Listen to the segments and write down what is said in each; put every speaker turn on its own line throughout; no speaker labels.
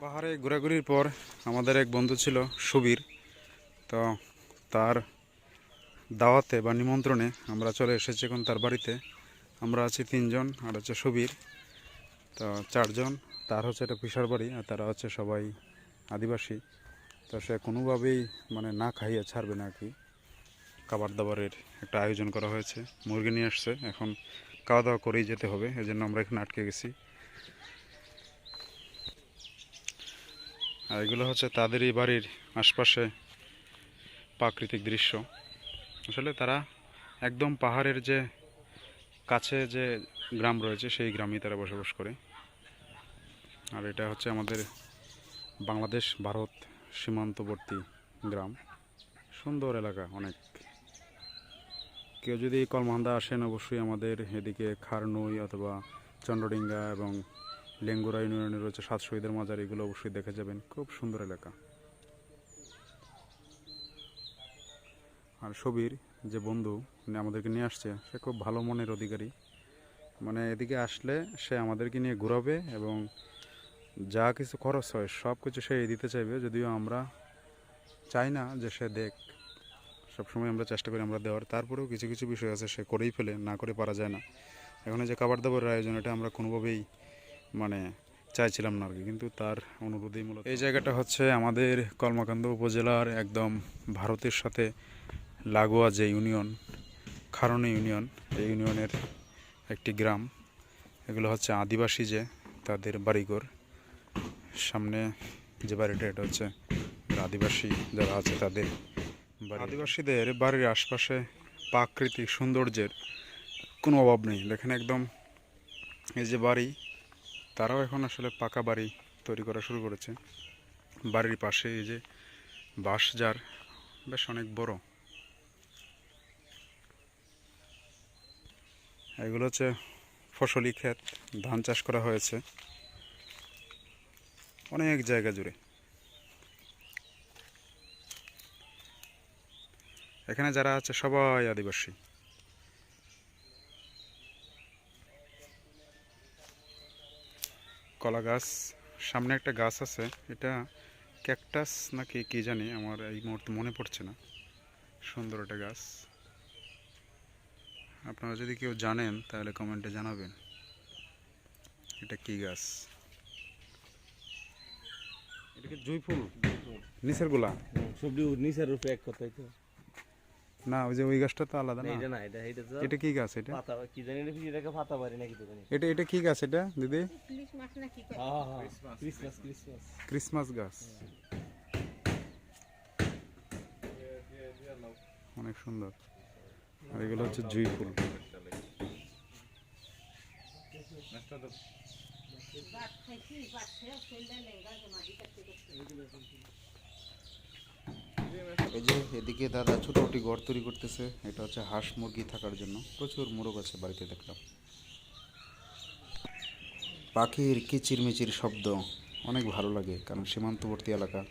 পাহাড়ে ঘোরাঘুরির পর আমাদের এক বন্ধু ছিল সুবীর, তো তার দাওয়াতে বা নিমন্ত্রণে আমরা চলে এসেছি এখন তার বাড়িতে। আমরা আছি 3 জন, আর হচ্ছে সুবীর, তো 4 জন। তার হচ্ছে একটা পিসার বাড়ি, আর তারা হচ্ছে সবাই আদিবাসী। তো সে কোনোভাবেই মানে না খাইয়ে ছাড়বে না আর কি। খাবার দাবারের একটা আয়োজন করা হয়েছে, মুরগি নিয়ে আসছে, এখন খাওয়া দাওয়া করেই যেতে হবে, এই জন্য আমরা এখানে আটকে গেছি। আর এগুলো হচ্ছে তাদেরই বাড়ির আশপাশে প্রাকৃতিক দৃশ্য। আসলে তারা একদম পাহাড়ের যে কাছে যে গ্রাম রয়েছে সেই গ্রামেই তারা বসবাস করে। আর এটা হচ্ছে আমাদের বাংলাদেশ ভারত সীমান্তবর্তী গ্রাম, সুন্দর এলাকা অনেক। কেউ যদি কলমান্দা আসেন অবশ্যই আমাদের এদিকে খারনুই অথবা চন্দ্রডিঙ্গা এবং লেঙ্গুরা ইউনিয়নের রয়েছে 7 শহীদের মাজার, এগুলো অবশ্যই দেখে যাবেন, খুব সুন্দর এলাকা। আর সুবীর যে বন্ধু আমাদেরকে নিয়ে আসছে, সে খুব ভালো মনের অধিকারী। মানে এদিকে আসলে সে আমাদেরকে নিয়ে ঘোরাবে এবং যা কিছু খরচ হয় সব কিছু সে দিতে চাইবে, যদিও আমরা চাই না যে সে দেখ, সবসময় আমরা চেষ্টা করি আমরা দেওয়ার। তারপরেও কিছু কিছু বিষয় আছে সে করেই ফেলে, না করে পারা যায় না। এখন যে খাবার দাবারের আয়োজন, এটা আমরা কোনোভাবেই মানে চাইছিলাম না আর কি, কিন্তু তার অনুরোধেই মূলত। এই জায়গাটা হচ্ছে আমাদের কলমাকান্দা উপজেলার একদম ভারতের সাথে লাগোয়া যে ইউনিয়ন, খারনি ইউনিয়ন, এই ইউনিয়নের একটি গ্রাম। এগুলো হচ্ছে আদিবাসী যে তাদের বাড়িঘর। সামনে যে বাড়িটা, এটা হচ্ছে আদিবাসী যারা আছে তাদের বাড়ি। আদিবাসীদের বাড়ির আশপাশে প্রাকৃতিক সৌন্দর্যের কোনো অভাব নেই। দেখেন একদম এই যে বাড়ি, তারাও এখন আসলে পাকা বাড়ি তৈরি করা শুরু করেছে। বাড়ির পাশে এই যে বাঁশঝাড়, বেশ অনেক বড়। এগুলো হচ্ছে ফসলি ক্ষেত, ধান চাষ করা হয়েছে অনেক জায়গা জুড়ে। এখানে যারা আছে সবাই আদিবাসী। কলা গাছ, সামনে একটা গাছ আছে, এটা ক্যাকটাস নাকি কি জানি, আমার এই মুহূর্তে মনে পড়ছে না। সুন্দর একটা গাছ, আপনারা যদি কেউ জানেন তাহলে কমেন্টে জানাবেন এটা কি গাছ। এটাকে জুঁই ফুল, নিচের গুলা
সবজি নিচের রূপে এক কথাই তো
না, ওই যে ওই গাছটা তো আলাদা না।
এটা না, এটা এটা তো
এটা কি গাছ? এটা
পাতা কি জানি না, এটাকে পাতা বাড়ি নাকি তো জানি।
এটা এটা কি গাছ এটা দিদি?
ক্রিসমাস না কি কয়?
হ্যাঁ হ্যাঁ, ক্রিসমাস ক্রিসমাস
ক্রিসমাস গাছ, অনেক সুন্দর। আর এগুলো হচ্ছে জুঁই ফুল।
ভাত খাইছি, ভাত খেয়ে ফেললে লেঙ্গা জমা দি কাটতে কাটতে।
এই যে এদিকে দাদা ছোটোটি ঘর তৈরি করতেছে, এটা হচ্ছে হাঁস মুরগি থাকার জন্য। প্রচুর মোরগ আছে বাড়িতে, দেখলাম। পাখির কিচিরমিচির শব্দ অনেক ভালো লাগে, কারণ সীমান্তবর্তী এলাকা।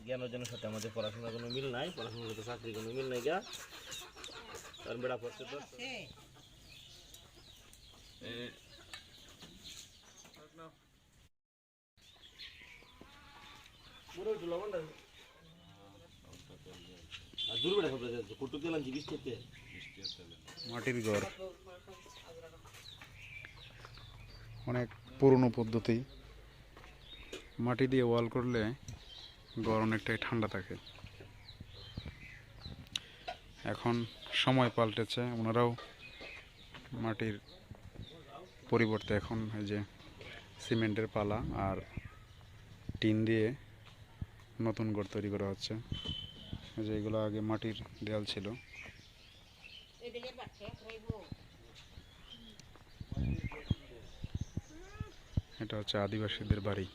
জ্ঞান অর্জনের সাথে আমাদের পড়াশোনার কোনো মিল নাই, পড়াশোনার সাথে চাকরির কোনো মিল নাই গা। কারণ বেড়া পড়ছে তো
মাটির ঘর, অনেক পুরনো পদ্ধতি। মাটি দিয়ে ওয়াল করলে গড় অনেকটাই ঠান্ডা থাকে। এখন সময় পাল্টেছে, ওনারাও মাটির পরিবর্তে এখন এই যে সিমেন্টের পালা আর টিন দিয়ে নতুন ঘর তৈরি করা হচ্ছে। এই যে এগুলো আগে মাটির দেয়াল ছিল।
এদিকে বাচ্চা খাইব।
এটা হচ্ছে আদিবাসীদের বাড়ি।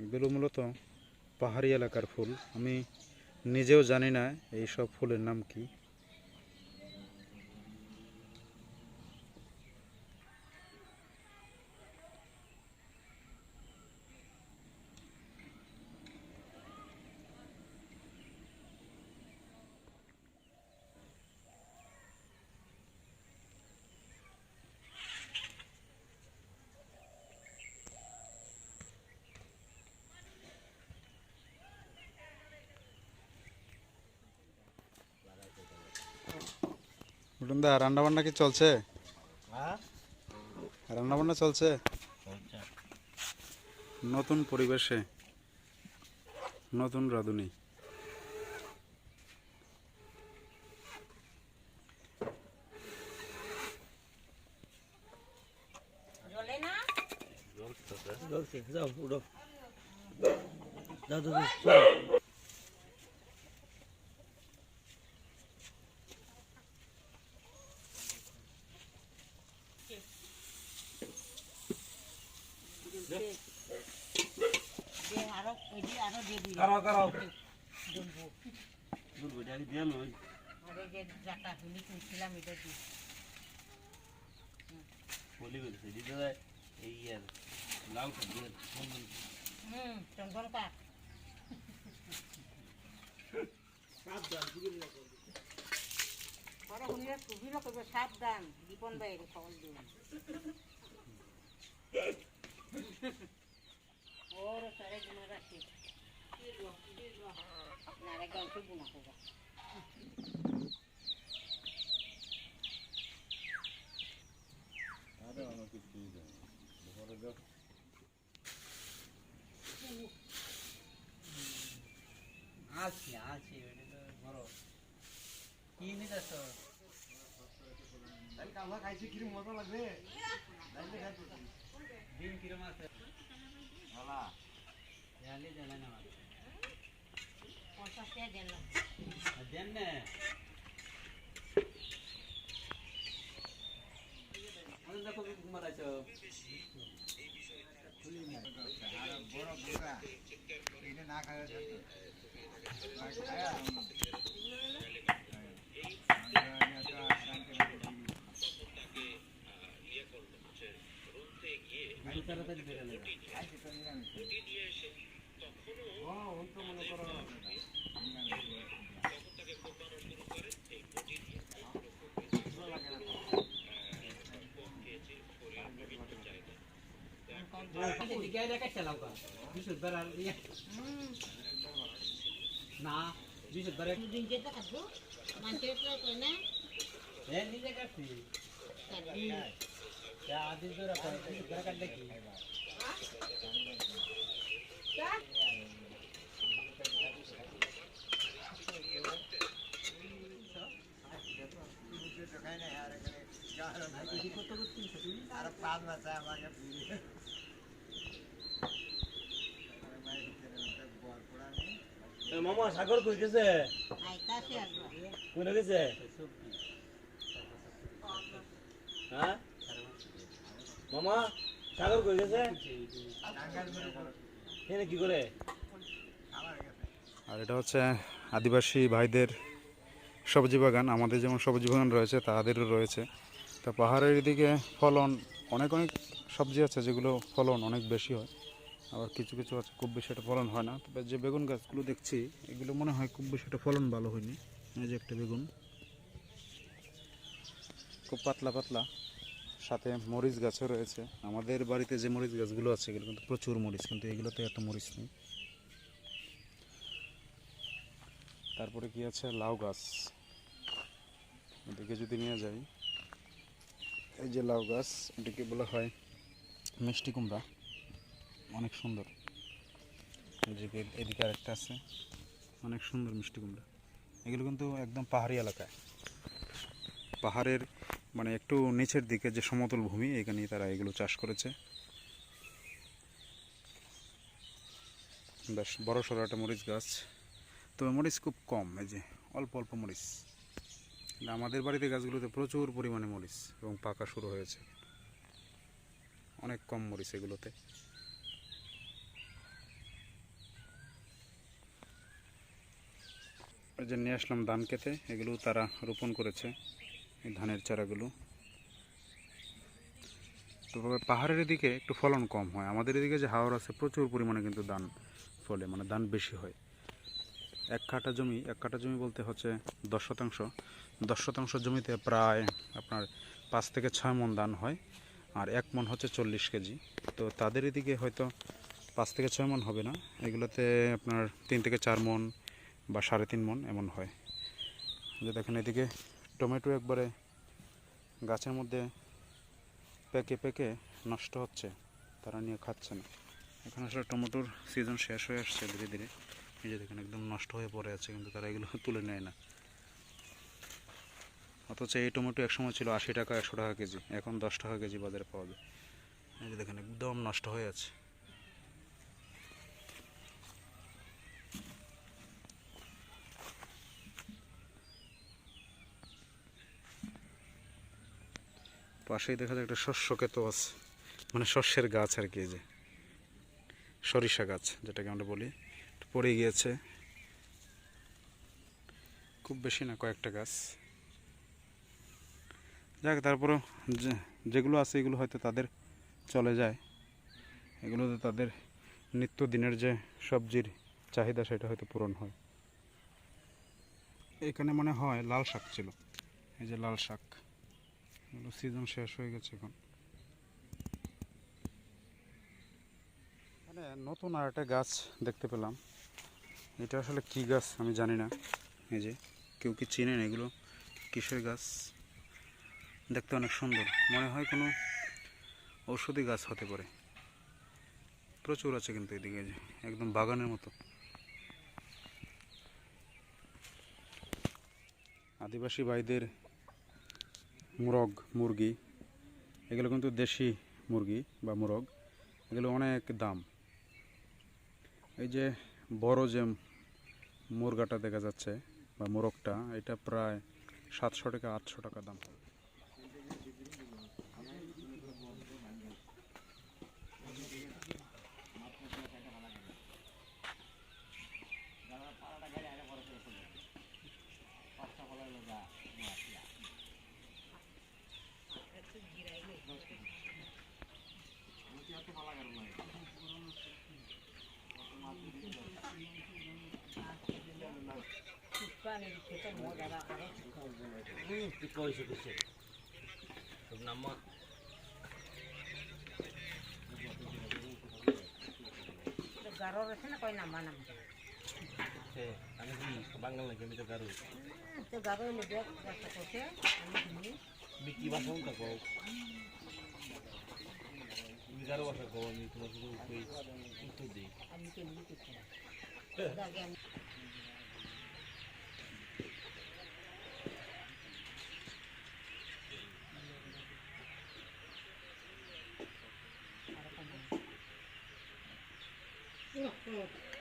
এগুলো মূলত পাহাড়ি এলাকার ফুল। আমি নিজেও জানি না এই সব ফুলের নাম কি। দা রান্না বান্না কি চলছে?
হ্যাঁ,
রান্না বান্না চলছে
চলছে।
নতুন পরিবেশে, নতুন রাঁধুনি।
জ্বলে না?
জ্বলছে, যাও উঠো, যাও যাও যাও, চলো।
দে আরো এদি আরো দিয়ে দিই।
কারাও কারাও দুর্গ জানি দিয়ে লই
আরে যে জাটা হুলি কিনছিলাম এটা দি।
বলি বলছে দিতে যায় এই আর লাউ খাবে
চন্দন কাঠ। ওরা হুলিরা সুবিধা করবে, সাবধান দীপন বাইরে খবর দিবেন। ওর সারে গুণা রাখি নারে গাঁকে গুণা করবা।
আছি আছি ওইটা তো বড় কি নিতেছ
আমরা খাইছি কিরম মজা লাগবে
দিন কিরম আছে
ভালা
জানি জানা না
50 টাকা দেন না।
দেন না আমি দেখো কুমার আছো
বড় বোকা এটা না খাওয়া
তাড়াতাড়ি বেরো না
মনে করো
এদিকে রেখে চালাও কা বিশুদ্ধ আর না বিশুদ্ধ রে
দিন যেতে খাবো মানুষের তো কই না
এ নিজে কাটছি
কাটি
যা আদি ধরে কই বিশুদ্ধ কাট দেখি
খাই না আর আর 5 মাসে আমাকে
মামা সাগর কই গেছে
আইতাছে একবার
কোনে গেছে হ্যাঁ মামা সাগর কই গেছে এনে কি করে
আর এটা হচ্ছে আদিবাসী ভাইদের সবজি বাগান। আমাদের যেমন সবজি বাগান রয়েছে তাদেরও রয়েছে। তো পাহাড়ের দিকে ফলন অনেক অনেক সবজি আছে যেগুলো ফলন অনেক বেশি হয়, আবার কিছু কিছু আছে খুব বেশি একটা ফলন হয় না। তবে যে বেগুন গাছগুলো দেখছি এগুলো মনে হয় খুব বেশি একটা ফলন ভালো হয়নি। এই যে একটা বেগুন খুব পাতলা পাতলা, সাথে মরিচ গাছও রয়েছে। আমাদের বাড়িতে যে মরিচ গাছগুলো আছে এগুলো কিন্তু প্রচুর মরিচ, কিন্তু এগুলোতে এত মরিচ নেই। তারপরে কি আছে, লাউ গাছ এদিকে যদি নিয়ে যাই, এই যে লাউ গাছ, এটিকে বলা হয় মিষ্টি কুমড়া, অনেক সুন্দর। এদিকে এদিকে আরেকটা আছে, অনেক সুন্দর মিষ্টি কুমড়া। এগুলো কিন্তু একদম পাহাড়ি এলাকায়, পাহাড়ের মানে একটু নিচের দিকে যে সমতল ভূমি, এখানেই তারা এগুলো চাষ করেছে। বেশ বড় সড়ো একটা মরিচ গাছ, তবে মরিচ খুব কম, এই যে অল্প অল্প মরিচ। আমাদের বাড়িতে গাছগুলোতে প্রচুর পরিমাণে মরিচ এবং পাকা শুরু হয়েছে, অনেক কম মরিচ এগুলোতে। এই যে নিয়ে আসলাম ধান খেতে, এগুলো তারা রোপণ করেছে, এই ধানের চারাগুলো। তবে পাহাড়ের দিকে একটু ফলন কম হয়, আমাদের এদিকে যে হাওর আছে প্রচুর পরিমাণে কিন্তু ধান ফলে, মানে ধান বেশি হয়। এক কাঠা জমি বলতে হচ্ছে 10 শতাংশ, 10 শতাংশ জমিতে প্রায় আপনার 5 থেকে 6 মণ ধান হয়, আর 1 মণ হচ্ছে 40 কেজি। তো তাদের এদিকে হয়তো 5 থেকে 6 মণ হবে না, এগুলোতে আপনার 3 থেকে 4 মণ বা 3.5 মণ এমন হয়। যে দেখেন এদিকে টমেটো একবারে গাছের মধ্যে পেকে পেকে নষ্ট হচ্ছে, তারা নিয়ে খাচ্ছে না। এখন আসলে টমেটোর সিজন শেষ হয়ে আসছে ধীরে ধীরে। এই যে দেখেন একদম নষ্ট হয়ে পড়ে আছে, কিন্তু তারা এগুলো তুলে নেয় না। অথচ এই টমেটো একসময় ছিল 80 টাকা 100 টাকা কেজি, এখন 10 টাকা কেজি বাজারে পাওয়া যায়। এই যে দেখেন একদম নষ্ট হয়ে আছে। পাশেই দেখা যায় একটা শস্য ক্ষেত আছে, মানে শস্যের গাছ আর কি, এই যে সরিষা গাছ যেটাকে আমরা বলি, পড়ে গিয়েছে, খুব বেশি না, কয়েকটা গাছ। যাক, তারপরেও যেগুলো আছে এগুলো হয়তো তাদের চলে যায়, এগুলোতে তাদের নিত্যদিনের যে সবজির চাহিদা সেটা হয়তো পূরণ হয়। এখানে মনে হয় লাল শাক ছিল, এই যে লাল শাক, এগুলো সিজন শেষ হয়ে গেছে এখন। মানে নতুন আর একটা গাছ দেখতে পেলাম, এটা আসলে কি গাছ আমি জানি না। এই যে কেউ কি চেনেন এগুলো কিসের গাছ? দেখতে অনেক সুন্দর, মনে হয় কোনো ঔষধি গাছ হতে পারে। প্রচুর আছে কিন্তু এদিকে, যে একদম বাগানের মতো। আদিবাসী ভাইদের মুরগি, এগুলো কিন্তু দেশি মুরগি বা মোরগ, এগুলো অনেক দাম। এই যে বড় যে মুরগাটা দেখা যাচ্ছে বা মোরগটা, এটা প্রায় 700 থেকে 800 টাকা দাম।
পানির খেতে মজা আরো
তুই কইছো কিছু তোর নাম
গারো রয়েছে না, কয় নাম্বার নাম
আমি কি বাঙাল নাকি? আমি তো গারো।
তো গারো লেগে একটা করছে, আমি
বিকি ভাষা কোনটা কও? তুমি গারো ভাষা কও, আমি তোমার উত্তর দিই।
আমি কেমনি করছি আগে আমি ও, ও।